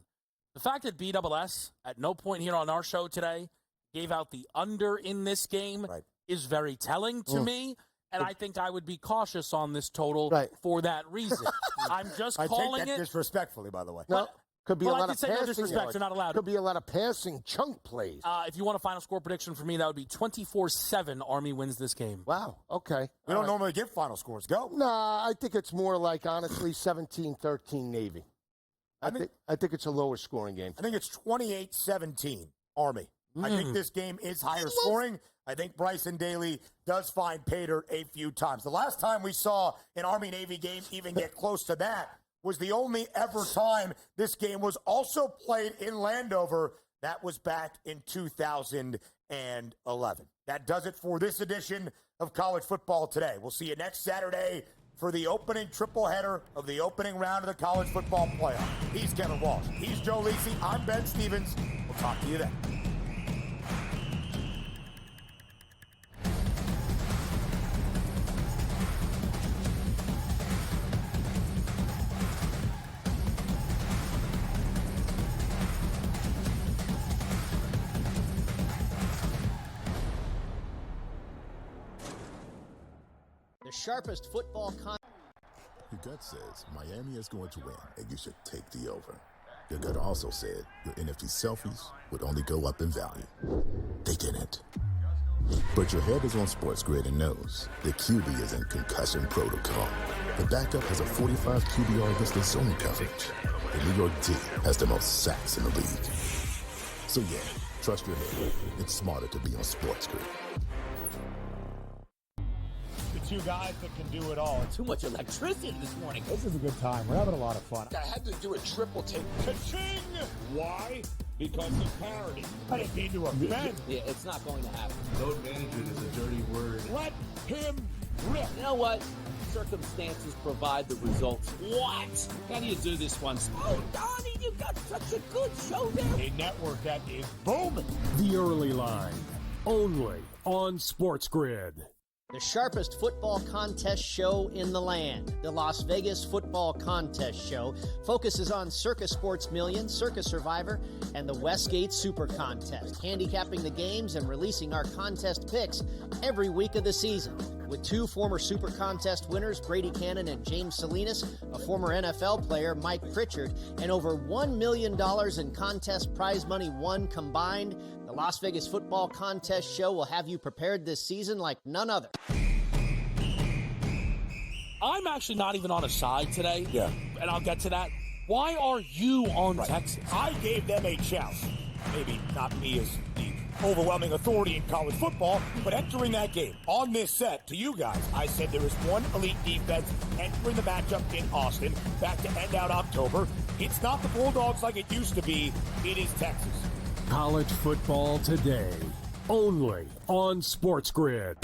The fact that BSS, at no point here on our show today, gave out the under in this game is very telling to me, and I think I would be cautious on this total for that reason. I'm just calling I take that disrespectfully, by the way. No. Could be a lot of passing. No disrespect, you're not allowed. Could be a lot of passing chunk plays. If you want a final score prediction for me, that would be 24-7. Army wins this game. Wow. Okay. We don't normally give final scores. Go. Nah, I think it's more like, honestly, 17-13 Navy. I think it's a lower scoring game. I think it's 28-17 Army. I think this game is higher scoring. I think Bryson Daly does find Pater a few times. The last time we saw an Army-Navy game even get close to that was the only ever time this game was also played in Landover. That was back in 2011. That does it for this edition of College Football Today. We'll see you next Saturday for the opening triple header of the opening round of the College Football Playoff. He's Kevin Walsh. He's Joe Lisi. I'm Ben Stevens. We'll talk to you then. The sharpest football Your gut says Miami is going to win, and you should take the over. Your gut also said your NFT selfies would only go up in value. They didn't. But your head is on SportsGrid and knows the QB is in concussion protocol. The backup has a 45 QBR against the zone coverage. The New York D has the most sacks in the league. So yeah, trust your head. It's smarter to be on SportsGrid. The two guys that can do it all. Too much electricity this morning. This is a good time. We're having a lot of fun. I had to do a triple take. Ka-ching! Why? Because of parity. I didn't mean to offend. Yeah, it's not going to happen. Load management is a dirty word. Let him rip. You know what? Circumstances provide the results. What? How do you do this one? Oh, Donnie, you got such a good show there. A network that is booming. The Early Line, only on SportsGrid. The sharpest football contest show in the land, the Las Vegas Football Contest Show, focuses on Circus Sports Million, Circus Survivor, and the Westgate Super Contest, handicapping the games and releasing our contest picks every week of the season. With 2 former Super Contest winners, Brady Cannon and James Salinas, a former NFL player, Mike Pritchard, and over $1 million in contest prize money won combined, the Las Vegas Football Contest Show will have you prepared this season like none other. I'm actually not even on a side today. Yeah. And I'll get to that. Why are you on Texas? I gave them a chance. Maybe not me as the overwhelming authority in college football, but entering that game on this set to you guys, I said there is one elite defense entering the matchup in Austin back to end out October. It's not the Bulldogs like it used to be. It is Texas. College Football Today, only on SportsGrid.